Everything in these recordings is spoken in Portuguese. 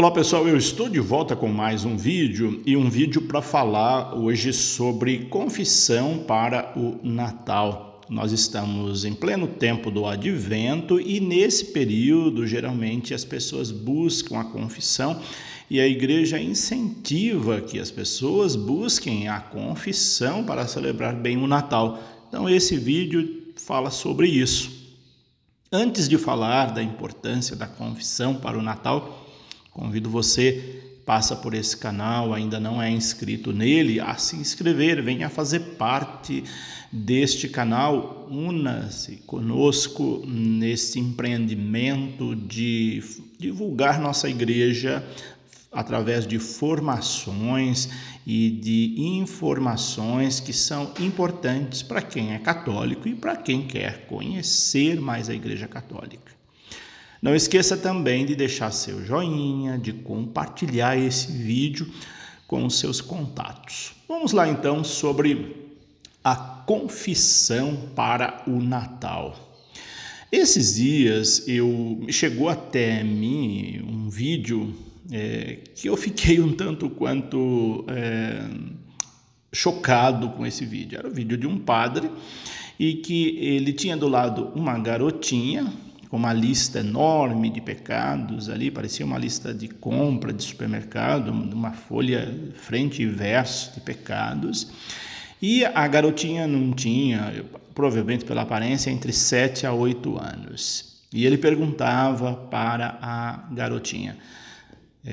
Olá pessoal, eu estou de volta com mais um vídeo para falar hoje sobre confissão para o Natal. Nós estamos em pleno tempo do Advento e nesse período geralmente as pessoas buscam a confissão e a igreja incentiva que as pessoas busquem a confissão para celebrar bem o Natal. Então esse vídeo fala sobre isso. Antes de falar da importância da confissão para o Natal, convido você, passa por esse canal, ainda não é inscrito nele, a se inscrever, venha fazer parte deste canal, una-se conosco nesse empreendimento de divulgar nossa igreja através de formações e de informações que são importantes para quem é católico e para quem quer conhecer mais a Igreja Católica. Não esqueça também de deixar seu joinha, de compartilhar esse vídeo com os seus contatos. Vamos lá então sobre a confissão para o Natal. Esses dias chegou até mim um vídeo que eu fiquei um tanto quanto chocado com esse vídeo. Era o vídeo de um padre e que ele tinha do lado uma garotinha com uma lista enorme de pecados ali, parecia uma lista de compra de supermercado, uma folha frente e verso de pecados, e a garotinha não tinha, provavelmente pela aparência, entre 7 a 8 anos. E ele perguntava para a garotinha: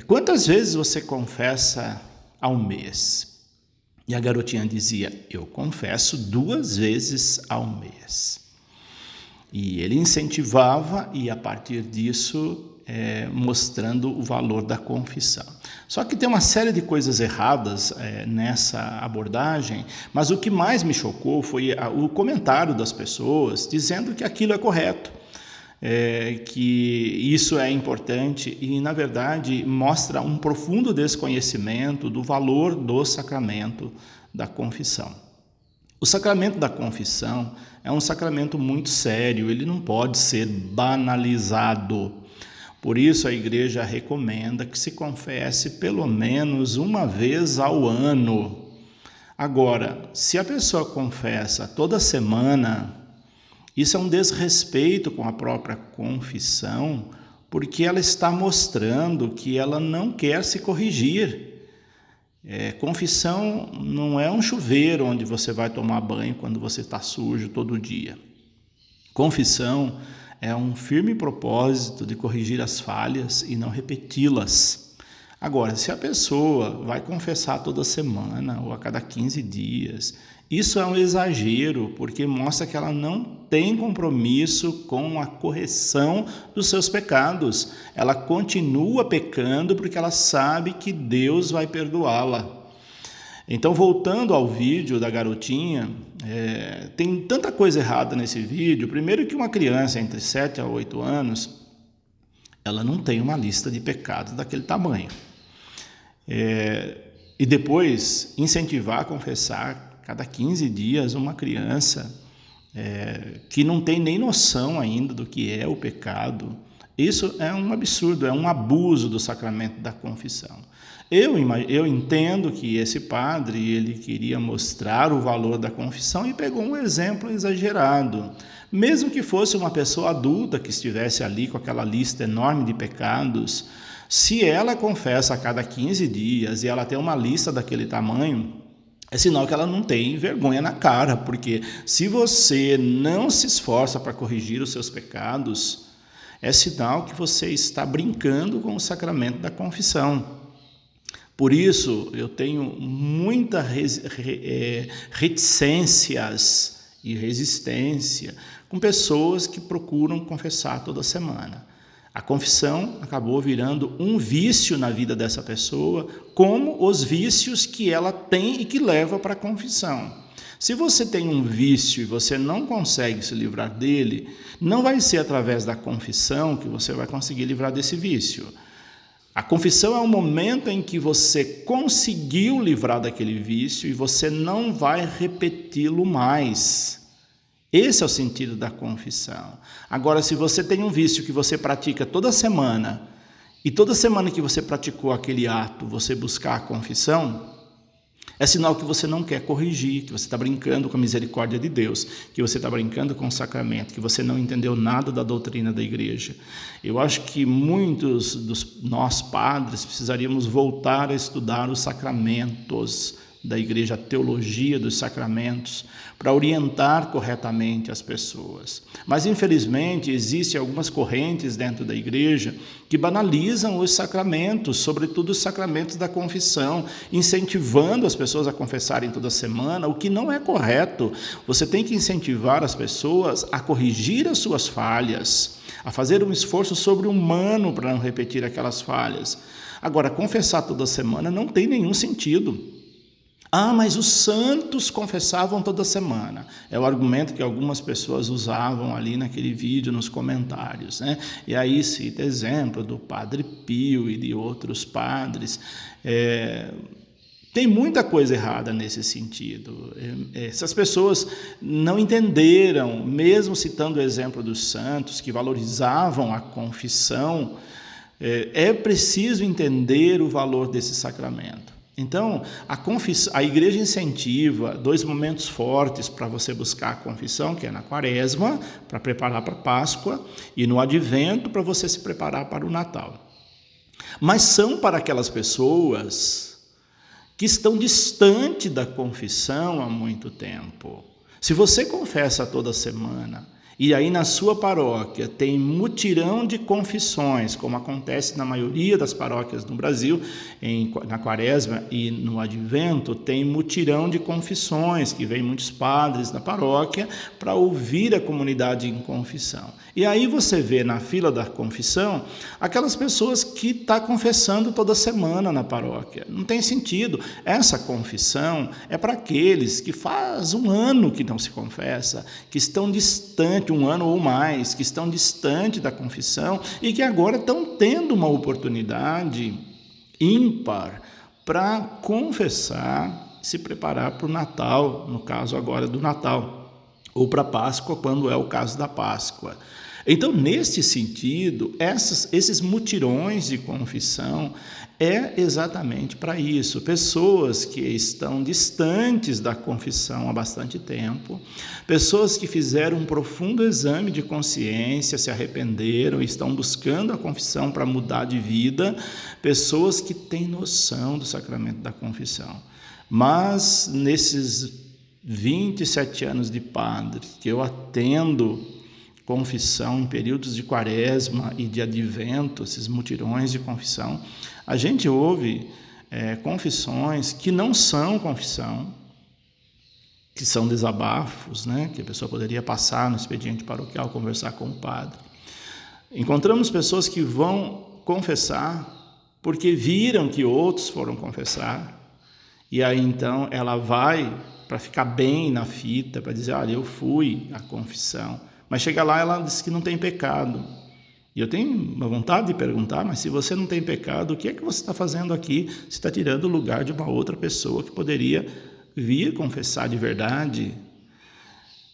quantas vezes você confessa ao mês? E a garotinha dizia: eu confesso 2 vezes ao mês. E ele incentivava e a partir disso mostrando o valor da confissão. Só que tem uma série de coisas erradas nessa abordagem, mas o que mais me chocou foi o comentário das pessoas dizendo que aquilo é correto, que isso é importante e, na verdade, mostra um profundo desconhecimento do valor do sacramento da confissão. O sacramento da confissão é um sacramento muito sério, ele não pode ser banalizado. Por isso a igreja recomenda que se confesse pelo menos uma vez ao ano. Agora, se a pessoa confessa toda semana, isso é um desrespeito com a própria confissão, porque ela está mostrando que ela não quer se corrigir. Confissão não é um chuveiro onde você vai tomar banho quando você está sujo todo dia. Confissão é um firme propósito de corrigir as falhas e não repeti-las. Agora, se a pessoa vai confessar toda semana ou a cada 15 dias, isso é um exagero, porque mostra que ela não tem compromisso com a correção dos seus pecados. Ela continua pecando porque ela sabe que Deus vai perdoá-la. Então, voltando ao vídeo da garotinha, tem tanta coisa errada nesse vídeo. Primeiro que uma criança entre 7 a 8 anos, ela não tem uma lista de pecados daquele tamanho. E depois, incentivar a confessar cada 15 dias uma criança que não tem nem noção ainda do que é o pecado. Isso é um absurdo, é um abuso do sacramento da confissão. Eu entendo que esse padre ele queria mostrar o valor da confissão e pegou um exemplo exagerado. Mesmo que fosse uma pessoa adulta que estivesse ali com aquela lista enorme de pecados, se ela confessa a cada 15 dias e ela tem uma lista daquele tamanho, é sinal que ela não tem vergonha na cara, porque se você não se esforça para corrigir os seus pecados, é sinal que você está brincando com o sacramento da confissão. Por isso, eu tenho muitas reticências e resistência com pessoas que procuram confessar toda semana. A confissão acabou virando um vício na vida dessa pessoa, como os vícios que ela tem e que leva para a confissão. Se você tem um vício e você não consegue se livrar dele, não vai ser através da confissão que você vai conseguir livrar desse vício. A confissão é o momento em que você conseguiu livrar daquele vício e você não vai repeti-lo mais. Esse é o sentido da confissão. Agora, se você tem um vício que você pratica toda semana e toda semana que você praticou aquele ato, você buscar a confissão, é sinal que você não quer corrigir, que você está brincando com a misericórdia de Deus, que você está brincando com o sacramento, que você não entendeu nada da doutrina da igreja. Eu acho que muitos dos nós padres precisaríamos voltar a estudar os sacramentos da igreja, a teologia dos sacramentos, para orientar corretamente as pessoas. Mas, infelizmente, existem algumas correntes dentro da igreja que banalizam os sacramentos, sobretudo os sacramentos da confissão, incentivando as pessoas a confessarem toda semana, o que não é correto. Você tem que incentivar as pessoas a corrigir as suas falhas, a fazer um esforço sobre-humano para não repetir aquelas falhas. Agora, confessar toda semana não tem nenhum sentido. Ah, mas os santos confessavam toda semana. É o argumento que algumas pessoas usavam ali naquele vídeo, nos comentários, né? E aí cita exemplo do Padre Pio e de outros padres. Tem muita coisa errada nesse sentido. Essas pessoas não entenderam, mesmo citando o exemplo dos santos, que valorizavam a confissão, é preciso entender o valor desse sacramento. Então, a igreja incentiva 2 momentos fortes para você buscar a confissão, que é na Quaresma, para preparar para a Páscoa, e no Advento, para você se preparar para o Natal. Mas são para aquelas pessoas que estão distante da confissão há muito tempo. Se você confessa toda semana, e aí na sua paróquia tem mutirão de confissões, como acontece na maioria das paróquias no Brasil, na Quaresma e no Advento, tem mutirão de confissões, que vem muitos padres na paróquia para ouvir a comunidade em confissão. E aí você vê na fila da confissão aquelas pessoas que estão confessando toda semana na paróquia. Não tem sentido. Essa confissão é para aqueles que faz 1 ano que não se confessa, que estão distantes, 1 ano ou mais, que estão distantes da confissão e que agora estão tendo uma oportunidade ímpar para confessar, se preparar para o Natal, no caso agora do Natal, ou para a Páscoa, quando é o caso da Páscoa. Então, neste sentido, esses mutirões de confissão é exatamente para isso. Pessoas que estão distantes da confissão há bastante tempo, pessoas que fizeram um profundo exame de consciência, se arrependeram e estão buscando a confissão para mudar de vida, pessoas que têm noção do sacramento da confissão. Mas, nesses 27 anos de padre, que eu atendo confissão em períodos de Quaresma e de Advento, esses mutirões de confissão, a gente ouve confissões que não são confissão, que são desabafos, né? Que a pessoa poderia passar no expediente paroquial, conversar com o padre. Encontramos pessoas que vão confessar porque viram que outros foram confessar, e aí então ela vai para ficar bem na fita, para dizer, olha, eu fui à confissão. Mas chega lá, ela diz que não tem pecado. E eu tenho uma vontade de perguntar, mas se você não tem pecado, o que é que você está fazendo aqui? Você está tirando o lugar de uma outra pessoa que poderia vir confessar de verdade.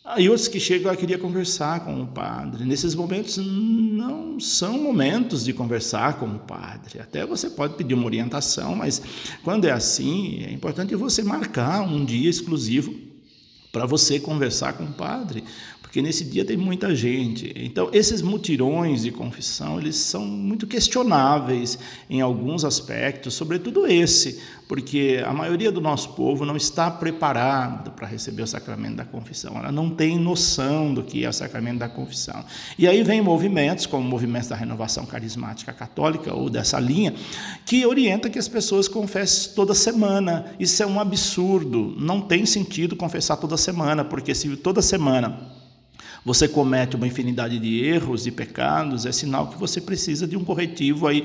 Aí outros que chegam, queria conversar com o padre. Nesses momentos não são momentos de conversar com o padre. Até você pode pedir uma orientação, mas quando é assim, é importante você marcar um dia exclusivo para você conversar com o padre, porque nesse dia tem muita gente. Então, esses mutirões de confissão, eles são muito questionáveis em alguns aspectos, sobretudo esse, porque a maioria do nosso povo não está preparado para receber o sacramento da confissão, ela não tem noção do que é o sacramento da confissão. E aí vem movimentos, como o movimento da Renovação Carismática Católica, ou dessa linha, que orienta que as pessoas confessem toda semana. Isso é um absurdo, não tem sentido confessar toda semana, porque se toda semana você comete uma infinidade de erros e pecados, é sinal que você precisa de um corretivo aí,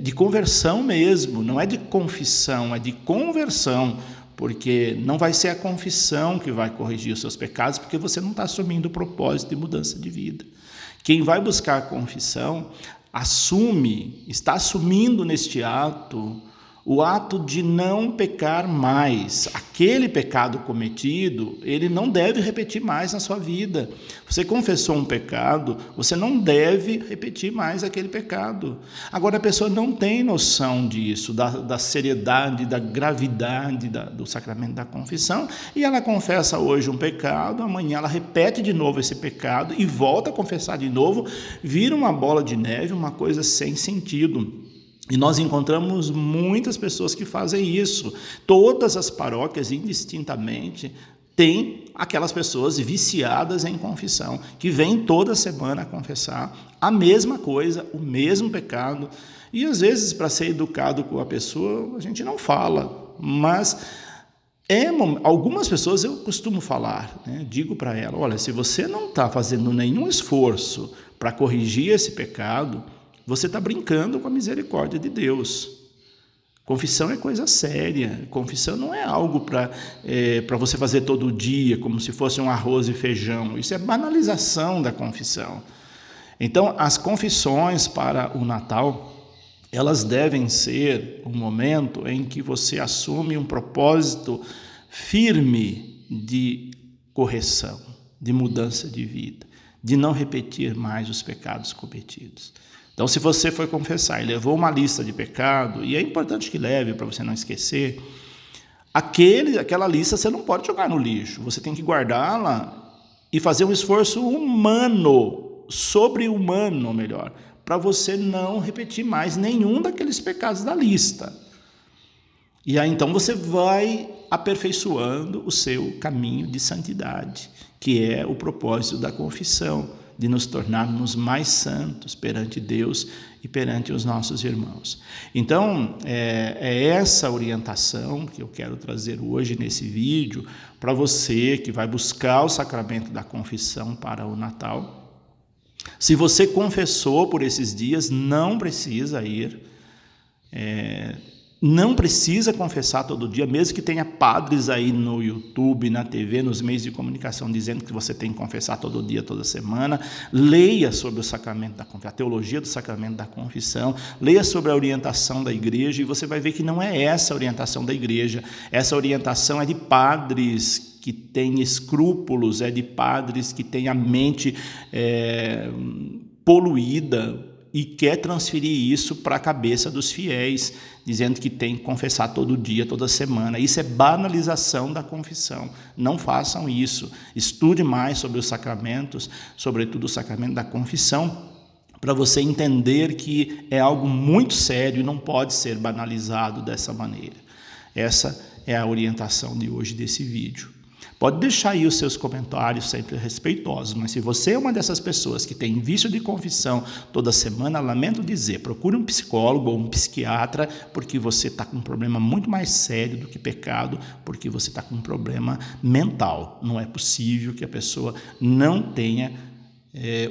de conversão mesmo, não é de confissão, é de conversão, porque não vai ser a confissão que vai corrigir os seus pecados, porque você não está assumindo o propósito de mudança de vida. Quem vai buscar a confissão está assumindo neste ato O ato de não pecar mais, aquele pecado cometido, ele não deve repetir mais na sua vida. Você confessou um pecado, você não deve repetir mais aquele pecado. Agora, a pessoa não tem noção disso, da seriedade, da gravidade do sacramento da confissão, e ela confessa hoje um pecado, amanhã ela repete de novo esse pecado e volta a confessar de novo, vira uma bola de neve, uma coisa sem sentido. E nós encontramos muitas pessoas que fazem isso. Todas as paróquias, indistintamente, têm aquelas pessoas viciadas em confissão, que vêm toda semana confessar a mesma coisa, o mesmo pecado. E às vezes, para ser educado com a pessoa, a gente não fala, mas algumas pessoas eu costumo falar, né? Digo para ela, olha, se você não está fazendo nenhum esforço para corrigir esse pecado, você está brincando com a misericórdia de Deus. Confissão é coisa séria. Confissão não é algo para você fazer todo dia, como se fosse um arroz e feijão. Isso é banalização da confissão. Então, as confissões para o Natal, elas devem ser um momento em que você assume um propósito firme de correção, de mudança de vida, de não repetir mais os pecados cometidos. Então, se você foi confessar e levou uma lista de pecado, e é importante que leve para você não esquecer, aquela lista você não pode jogar no lixo, você tem que guardá-la e fazer um esforço humano, sobre-humano, melhor, para você não repetir mais nenhum daqueles pecados da lista. E aí então você vai aperfeiçoando o seu caminho de santidade, que é o propósito da confissão, de nos tornarmos mais santos perante Deus e perante os nossos irmãos. Então, é essa orientação que eu quero trazer hoje nesse vídeo para você que vai buscar o sacramento da confissão para o Natal. Se você confessou por esses dias, não precisa ir, não precisa confessar todo dia, mesmo que tenha padres aí no YouTube, na TV, nos meios de comunicação, dizendo que você tem que confessar todo dia, toda semana. Leia sobre o sacramento da confissão, a teologia do sacramento da confissão, leia sobre a orientação da igreja e você vai ver que não é essa a orientação da igreja. Essa orientação é de padres que têm escrúpulos, é de padres que têm a mente poluída, e quer transferir isso para a cabeça dos fiéis, dizendo que tem que confessar todo dia, toda semana. Isso é banalização da confissão. Não façam isso. Estude mais sobre os sacramentos, sobretudo o sacramento da confissão, para você entender que é algo muito sério e não pode ser banalizado dessa maneira. Essa é a orientação de hoje desse vídeo. Pode deixar aí os seus comentários sempre respeitosos, mas se você é uma dessas pessoas que tem vício de confissão toda semana, lamento dizer, procure um psicólogo ou um psiquiatra, porque você está com um problema muito mais sério do que pecado, porque você está com um problema mental. Não é possível que a pessoa não tenha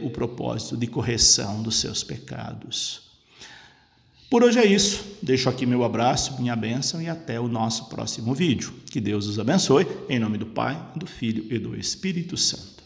o propósito de correção dos seus pecados. Por hoje é isso, deixo aqui meu abraço, minha bênção e até o nosso próximo vídeo. Que Deus os abençoe, em nome do Pai, do Filho e do Espírito Santo.